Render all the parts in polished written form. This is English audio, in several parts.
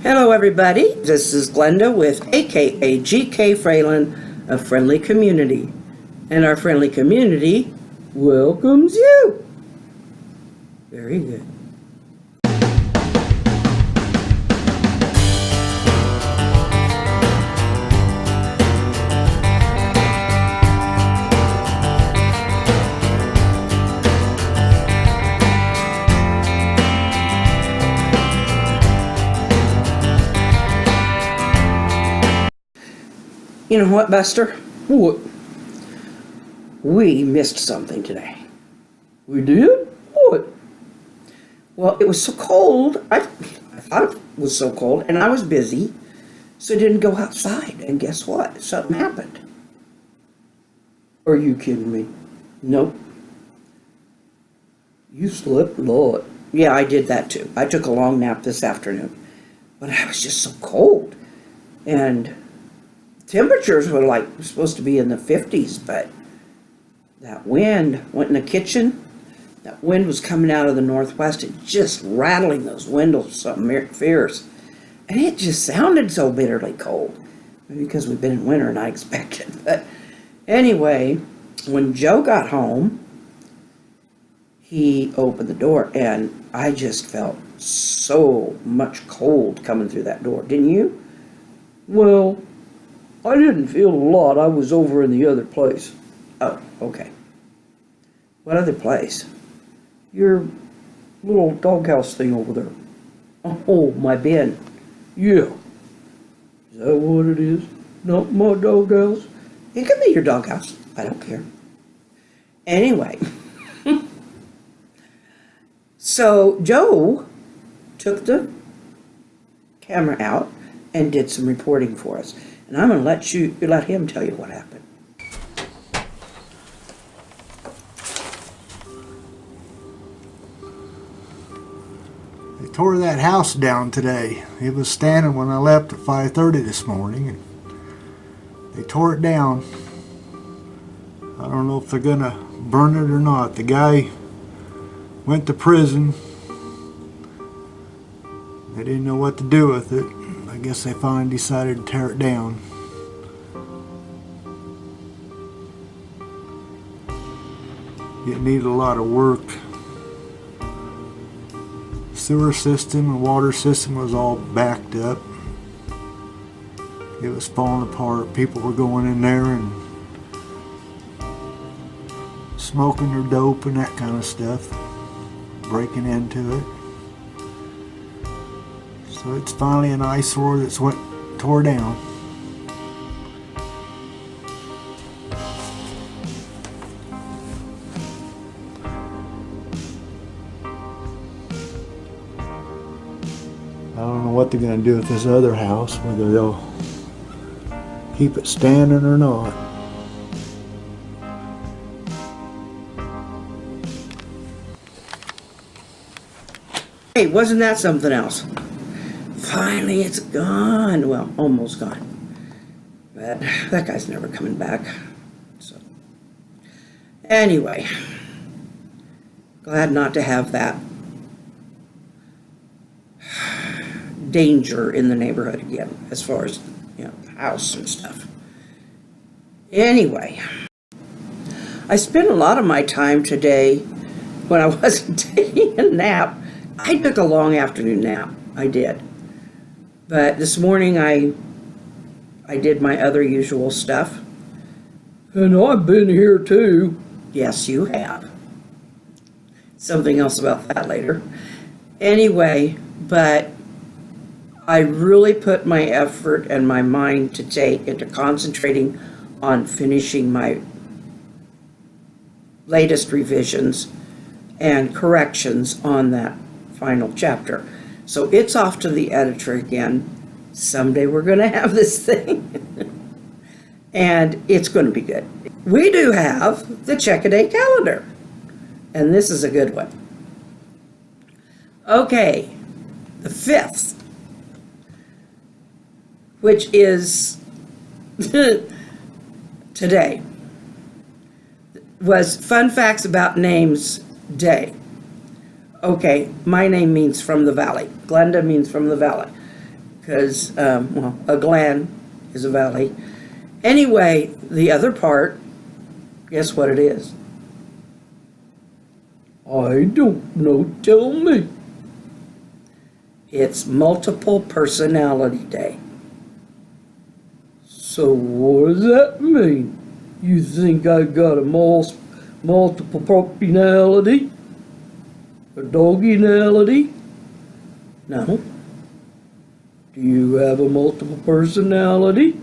Hello everybody, this is Glenda with aka GK Fralin of Friendly Community, and our friendly community welcomes you. Very good. You know what, Buster? What? We missed something today. We did? What? Well, it was so cold. I thought it was so cold, and I was busy, so I didn't go outside. And guess what? Something happened. Are you kidding me? Nope. You slept a lot. Yeah, I did that too. I took a long nap this afternoon, but I was just so cold. And temperatures were like supposed to be in the 50s, but that wind went in the kitchen. That wind was coming out of the northwest and just rattling those windows something fierce. And it just sounded so bitterly cold. Maybe because we've been in winter and I expected. But anyway, when Joe got home, he opened the door and I just felt so much cold coming through that door. Didn't you? Well, I didn't feel a lot. I was over in the other place. Oh, okay. What other place? Your little doghouse thing over there. Oh, my bin. Yeah. Is that what it is? Not my doghouse? It could be your doghouse. I don't care. Anyway. So Joe took the camera out and did some reporting for us. And I'm going to let him tell you what happened. They tore that house down today. It was standing when I left at 5:30 this morning, and they tore it down. I don't know if they're gonna burn it or not. The guy went to prison. They didn't know what to do with it. I guess they finally decided to tear it down. It needed a lot of work. Sewer system and water system was all backed up. It was falling apart. People were going in there and smoking their dope and that kind of stuff, breaking into it. So it's finally an eyesore that's what tore down. I don't know what they're going to do with this other house, whether they'll keep it standing or not. Hey, wasn't that something else? Finally, it's gone. Well, almost gone. But that guy's never coming back. So, anyway, glad not to have that danger in the neighborhood again, as far as, house and stuff. Anyway, I spent a lot of my time today when I wasn't taking a nap. I took a long afternoon nap. I did. But this morning I did my other usual stuff. And I've been here too. Yes, you have. Something else about that later. Anyway, but I really put my effort and my mind to take into concentrating on finishing my latest revisions and corrections on that final chapter. So it's off to the editor again. Someday we're going to have this thing. And it's going to be good. We do have the Checkiday calendar. And this is a good one. Okay, the 5th, which is today, was Fun Facts About Names Day. Okay, my name means from the valley. Glenda means from the valley. because, well, a gland is a valley. Anyway, the other part, guess what it is? I don't know, tell me. It's Multiple Personality Day. So what does that mean? You think I got a multiple personality? A dogginality? No. Do you have a multiple personality?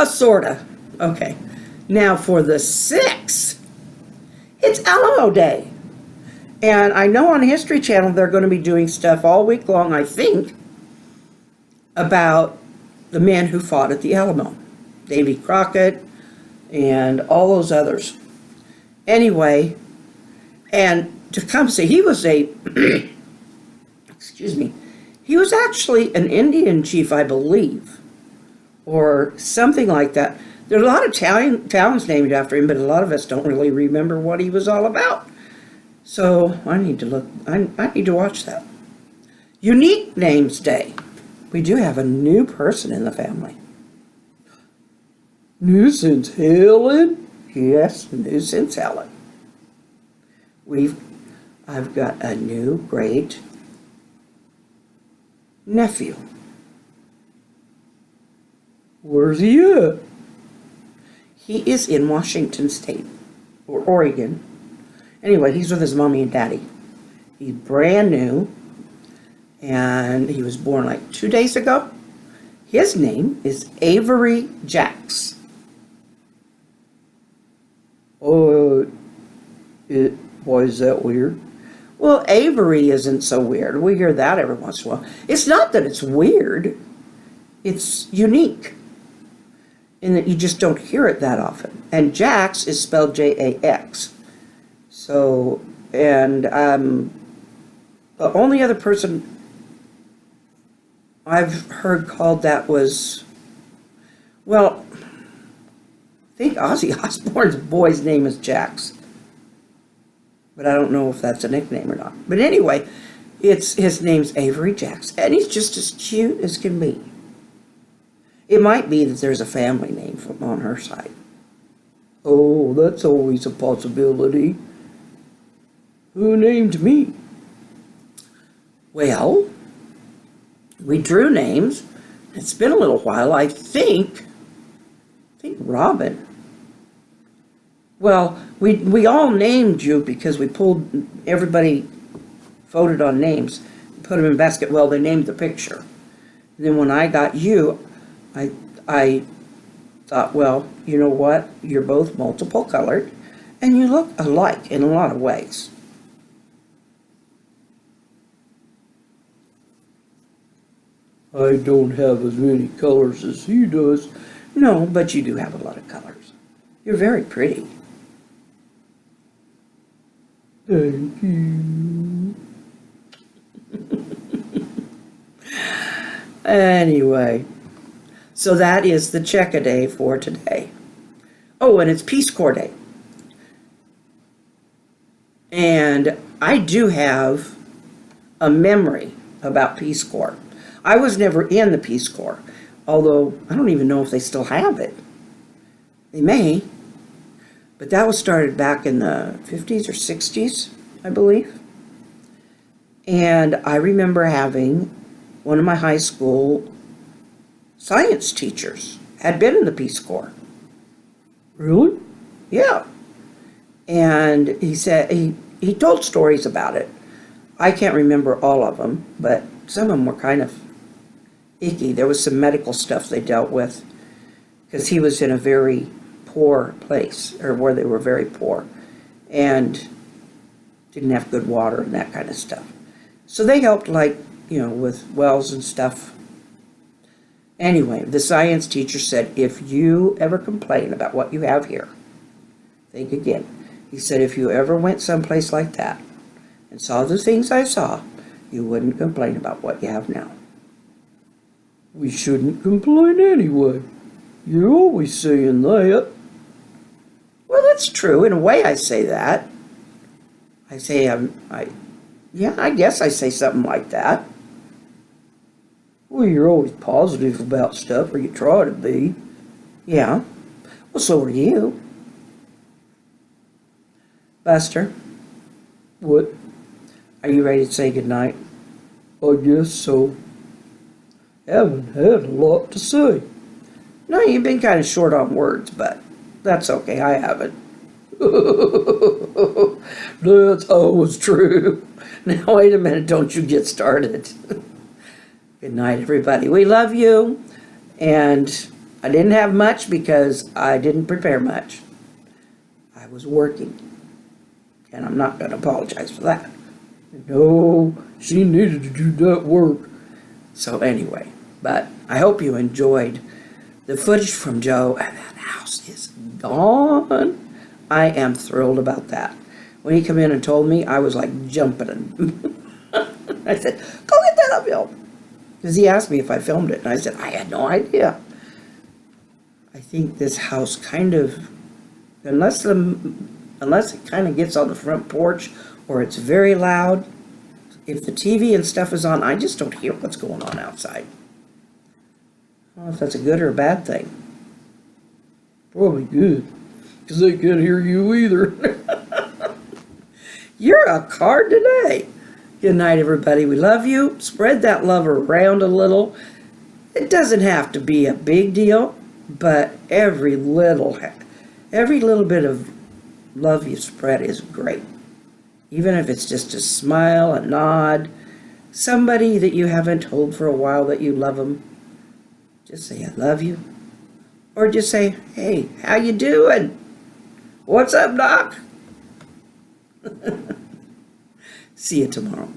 Sorta. Okay. Now for the 6th, it's Alamo Day. And I know on History Channel they're going to be doing stuff all week long, I think, about the men who fought at the Alamo. Davy Crockett and all those others. Anyway, and Tecumseh, he was a, excuse me, he was actually an Indian chief, I believe, or something like that. There's a lot of towns named after him, but a lot of us don't really remember what he was all about. So I need to look, I need to watch that. Unique Names Day. We do have a new person in the family. New since Helen? Yes, new since Helen. I've got a new great nephew. Where's he at? He is in Washington State, or Oregon. Anyway, he's with his mommy and daddy. He's brand new, and he was born like 2 days ago. His name is Avery Jacks. Why is that weird? Well, Avery isn't so weird. We hear that every once in a while. It's not that it's weird. It's unique. In that you just don't hear it that often. And Jax is spelled J-A-X. So, and the only other person I've heard called that was, well, I think Ozzy Osbourne's boy's name is Jax. But I don't know if that's a nickname or not. But anyway, his name's Avery Jacks, and he's just as cute as can be. It might be that there's a family name from on her side. Oh, that's always a possibility. Who named me? Well, we drew names. It's been a little while. I think Robin. Well, we all named you because we pulled, everybody voted on names, put them in a basket. Well, they named the picture. And then when I got you, I thought, well, you know what? You're both multiple colored, and you look alike in a lot of ways. I don't have as many colors as he does. No, but you do have a lot of colors. You're very pretty. Thank you. Anyway, so that is the Checkiday for today. Oh, and it's Peace Corps Day. And I do have a memory about Peace Corps. I was never in the Peace Corps, although I don't even know if they still have it. They may. But that was started back in the 50s or 60s, I believe. And I remember having one of my high school science teachers had been in the Peace Corps. Really? Yeah. And he said, he told stories about it. I can't remember all of them, but some of them were kind of icky. There was some medical stuff they dealt with because he was in a very poor place, or where they were very poor, and didn't have good water and that kind of stuff. So they helped, like, you know, with wells and stuff. Anyway, the science teacher said, if you ever complain about what you have here, think again. He said, if you ever went someplace like that and saw the things I saw, you wouldn't complain about what you have now. We shouldn't complain anyway. You're always saying that. Well, that's true. In a way, I say that. I say Yeah, I guess I say something like that. Well, you're always positive about stuff, or you try to be. Yeah. Well, so are you. Buster, What? are you ready to say goodnight? I guess so. Haven't had a lot to say. No, you've been kind of short on words, but that's okay. I haven't. That's always true. Now, wait a minute. Don't you get started. Good night, everybody. We love you. And I didn't have much because I didn't prepare much. I was working. And I'm not going to apologize for that. No, she needed to do that work. So anyway, but I hope you enjoyed the footage from Joe, and that house is gone. I am thrilled about that. When he came in and told me, I was like jumping. I said, go get that on film. Because he asked me if I filmed it, and I said, I had no idea. I think this house kind of, unless it kind of gets on the front porch or it's very loud, if the TV and stuff is on, I just don't hear what's going on outside. I don't know if that's a good or a bad thing. Probably good, because they can't hear you either. You're a card today. Good night, everybody. We love you. Spread that love around a little. It doesn't have to be a big deal, but every little bit of love you spread is great. Even if it's just a smile, a nod, somebody that you haven't told for a while that you love them, just say, I love you. Or just say, hey, how you doing? What's up, Doc? See you tomorrow.